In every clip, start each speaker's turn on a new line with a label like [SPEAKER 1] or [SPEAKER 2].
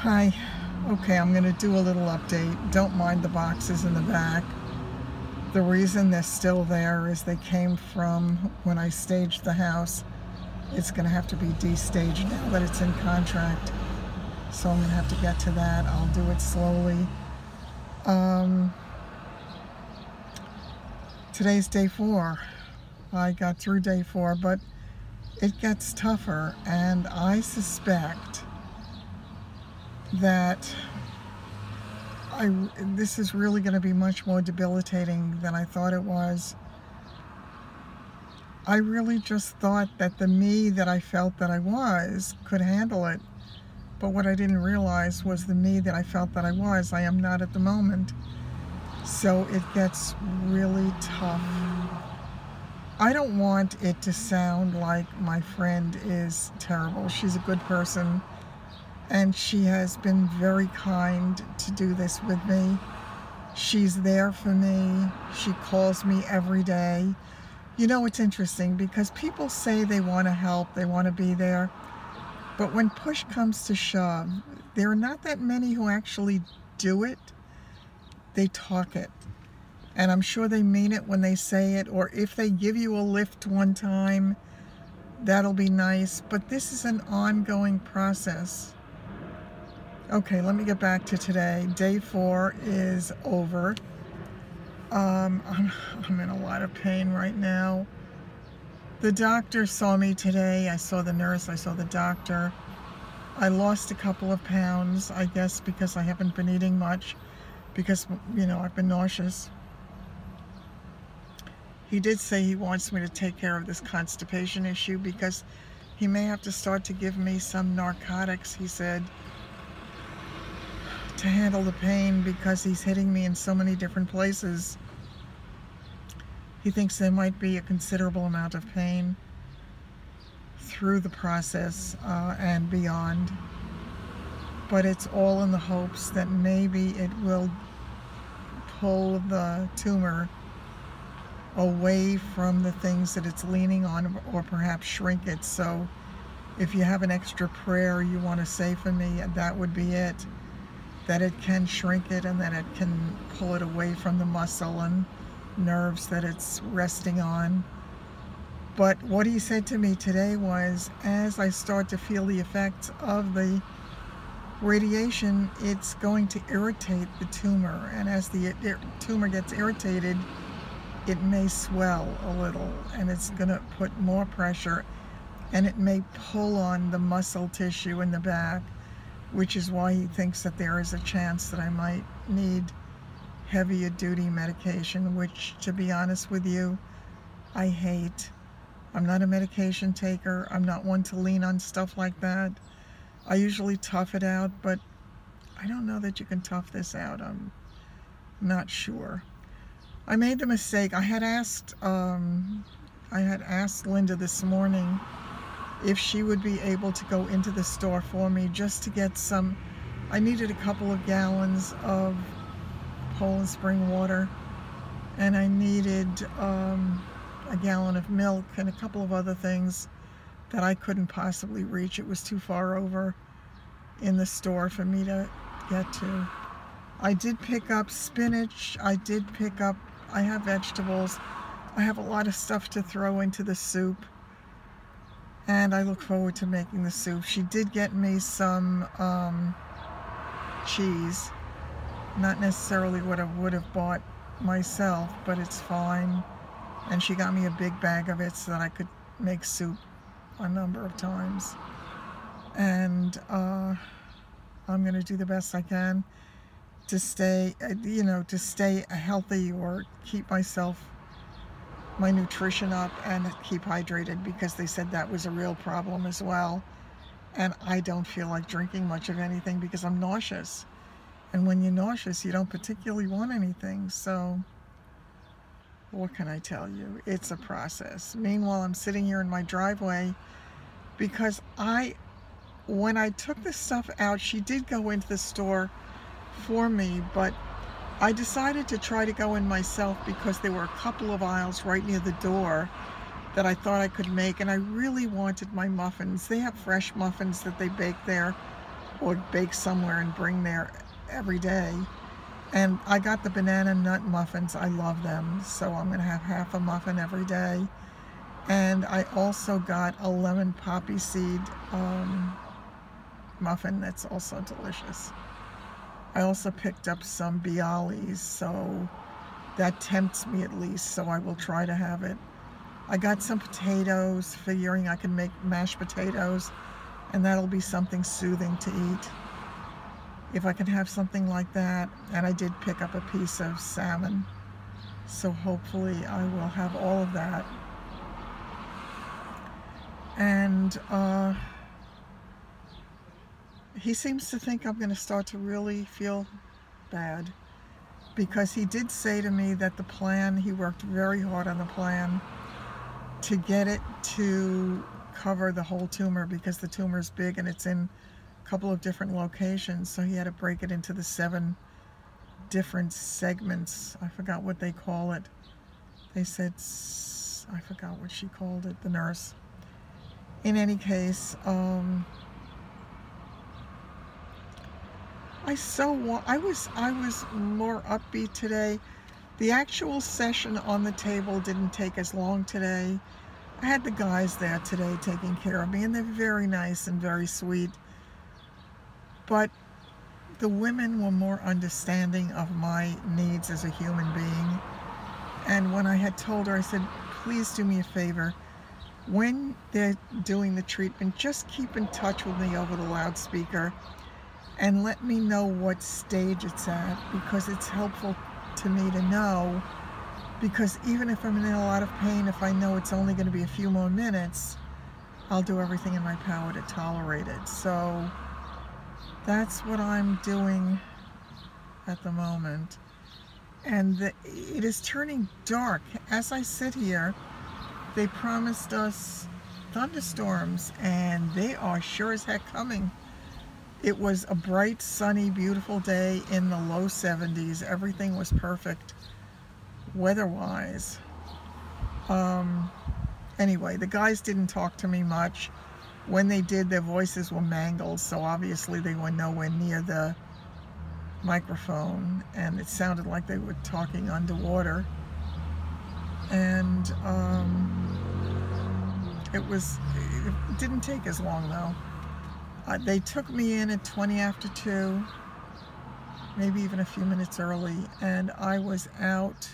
[SPEAKER 1] Hi. Okay, I'm going to do a little update. Don't mind the boxes in the back. The reason they're still there is they came from when I staged the house. It's going to have to be destaged now that it's in contract. So I'm going to have to get to that. I'll do it slowly. Today's day 4. I got through day 4, but it gets tougher, and I suspect that this is really going to be much more debilitating than I thought it was. I really just thought that the me that I felt that I was could handle it. But what I didn't realize was the me that I felt that I am not at the moment. So it gets really tough. I don't want it to sound like my friend is terrible. She's a good person, and she has been very kind to do this with me. She's there for me. She calls me every day. You know, it's interesting because people say they want to help, they want to be there. But when push comes to shove, there are not that many who actually do it. They talk it. And I'm sure they mean it when they say it, or if they give you a lift one time, that'll be nice. But this is an ongoing process. Okay, let me get back to today. Day 4 is over. I'm in a lot of pain right now. The doctor saw me today. I saw the nurse, I saw the doctor. I lost a couple of pounds, I guess because I haven't been eating much, because, you know, I've been nauseous. He did say he wants me to take care of this constipation issue because he may have to start to give me some narcotics, he said, to handle the pain because he's hitting me in so many different places. He thinks there might be a considerable amount of pain through the process and beyond. But it's all in the hopes that maybe it will pull the tumor away from the things that it's leaning on, or perhaps shrink it. So if you have an extra prayer you want to say for me, that would be it. That it can shrink it and that it can pull it away from the muscle and nerves that it's resting on. But what he said to me today was, as I start to feel the effects of the radiation, it's going to irritate the tumor, and as the tumor gets irritated, it may swell a little, and it's going to put more pressure, and it may pull on the muscle tissue in the back, which is why he thinks that there is a chance that I might need heavier duty medication, which, to be honest with you, I hate. I'm not a medication taker. I'm not one to lean on stuff like that. I usually tough it out, but I don't know that you can tough this out. I'm not sure. I made the mistake. I had asked Linda this morning if she would be able to go into the store for me just to get some. I needed a couple of gallons of Poland Spring water, and I needed a gallon of milk and a couple of other things that I couldn't possibly reach. It was too far over in the store for me to get to. I did pick up spinach. I have vegetables. I have a lot of stuff to throw into the soup, and I look forward to making the soup. She did get me some cheese. Not necessarily what I would have bought myself, but it's fine. And she got me a big bag of it so that I could make soup a number of times. And I'm going to do the best I can to stay, to stay healthy, or keep my nutrition up and keep hydrated, because they said that was a real problem as well. And I don't feel like drinking much of anything because I'm nauseous. And when you're nauseous, you don't particularly want anything. So what can I tell you? It's a process. Meanwhile, I'm sitting here in my driveway because when I took the stuff out, she did go into the store for me, but I decided to try to go in myself because there were a couple of aisles right near the door that I thought I could make, and I really wanted my muffins. They have fresh muffins that they bake there, or bake somewhere and bring there every day. And I got the banana nut muffins. I love them, so I'm going to have half a muffin every day. And I also got a lemon poppy seed muffin that's also delicious. I also picked up some bialys, so that tempts me at least, so I will try to have it. I got some potatoes, figuring I can make mashed potatoes, and that'll be something soothing to eat. If I can have something like that, and I did pick up a piece of salmon, so hopefully I will have all of that. And he seems to think I'm going to start to really feel bad, because he did say to me that the plan, he worked very hard on the plan to get it to cover the whole tumor, because the tumor is big and it's in a couple of different locations, so he had to break it into the 7 different segments. I forgot what they call it. They said, I forgot what she called it, the nurse. In any case, I was more upbeat today. The actual session on the table didn't take as long today. I had the guys there today taking care of me, and they're very nice and very sweet. But the women were more understanding of my needs as a human being. And when I had told her, I said, please do me a favor. When they're doing the treatment, just keep in touch with me over the loudspeaker and let me know what stage it's at, because it's helpful to me to know, because even if I'm in a lot of pain, if I know it's only going to be a few more minutes, I'll do everything in my power to tolerate it. So that's what I'm doing at the moment. And it is turning dark. As I sit here, they promised us thunderstorms, and they are sure as heck coming. It was a bright, sunny, beautiful day in the low 70s. Everything was perfect weather-wise. Anyway, the guys didn't talk to me much. When they did, their voices were mangled, so obviously they were nowhere near the microphone, and it sounded like they were talking underwater. And it didn't take as long though. They took me in at 20 after 2, maybe even a few minutes early, and I was out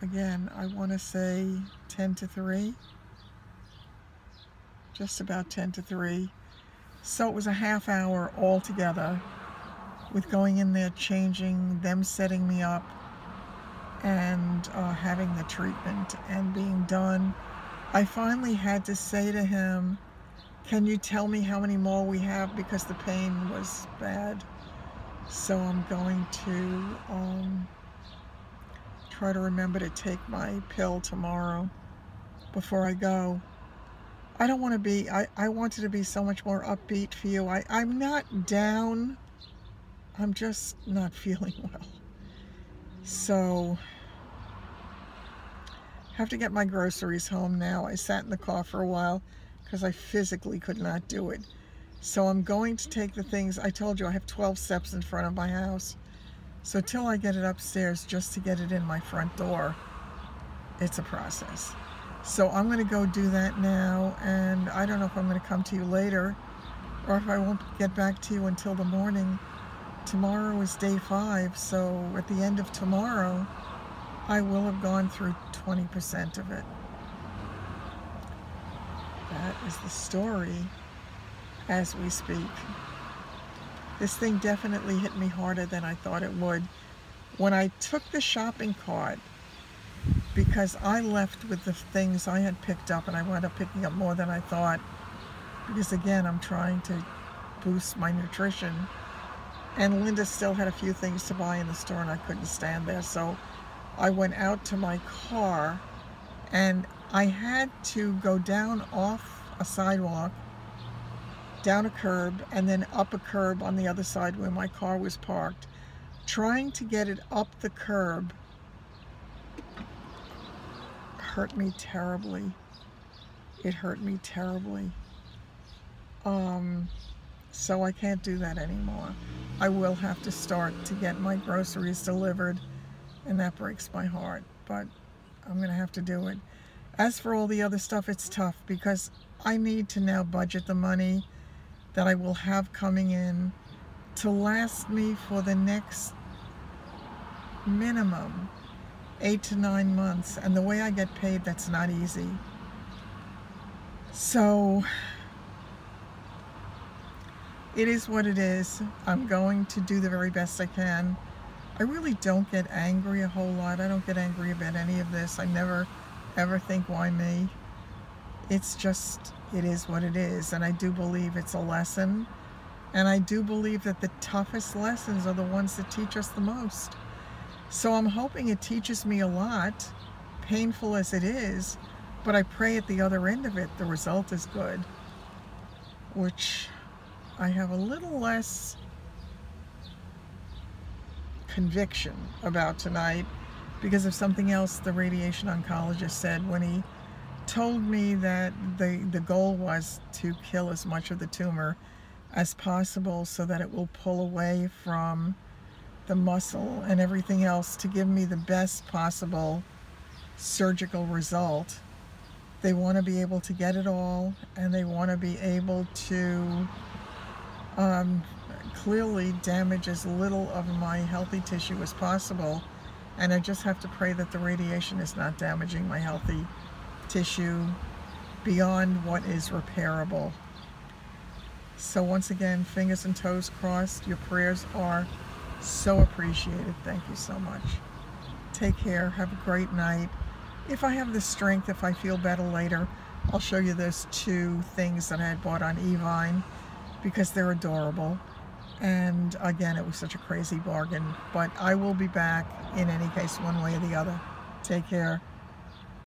[SPEAKER 1] again, I want to say 10 to 3, just about 10 to 3. So it was a half hour altogether with going in there, changing, them setting me up, and having the treatment and being done. I finally had to say to him, can you tell me how many more we have, because the pain was bad. So I'm going to try to remember to take my pill tomorrow before I go. I don't want to be, I wanted to be so much more upbeat for you. I'm not down, I'm just not feeling well. So, have to get my groceries home now. I sat in the car for a while because I physically could not do it. So I'm going to take the things, I told you I have 12 steps in front of my house. So till I get it upstairs, just to get it in my front door, it's a process. So I'm going to go do that now, and I don't know if I'm going to come to you later or if I won't get back to you until the morning. Tomorrow is day 5, so at the end of tomorrow, I will have gone through 20% of it. That is the story as we speak. This thing definitely hit me harder than I thought it would. When I took the shopping cart, because I left with the things I had picked up, and I wound up picking up more than I thought, because again, I'm trying to boost my nutrition. And Linda still had a few things to buy in the store, and I couldn't stand there. So I went out to my car, and I had to go down off a sidewalk, down a curb, and then up a curb on the other side where my car was parked. Trying to get it up the curb hurt me terribly. It hurt me terribly. So I can't do that anymore. I will have to start to get my groceries delivered, and that breaks my heart, but I'm going to have to do it. As for all the other stuff, it's tough because I need to now budget the money that I will have coming in to last me for the next minimum 8 to 9 months. And the way I get paid, that's not easy. So it is what it is. I'm going to do the very best I can. I really don't get angry a whole lot. I don't get angry about any of this. I never ever think, why me? It's just, it is what it is. And I do believe it's a lesson. And I do believe that the toughest lessons are the ones that teach us the most. So I'm hoping it teaches me a lot, painful as it is, but I pray at the other end of it, the result is good, which I have a little less conviction about tonight because of something else the radiation oncologist said when he told me that the goal was to kill as much of the tumor as possible so that it will pull away from the muscle and everything else to give me the best possible surgical result. They want to be able to get it all, and they want to be able to clearly damage as little of my healthy tissue as possible. And I just have to pray that the radiation is not damaging my healthy tissue beyond what is repairable. So once again, fingers and toes crossed. Your prayers are so appreciated. Thank you so much. Take care. Have a great night. If I have the strength, if I feel better later, I'll show you those 2 things that I had bought on eVine because they're adorable. And again, it was such a crazy bargain. But I will be back in any case, one way or the other. Take care.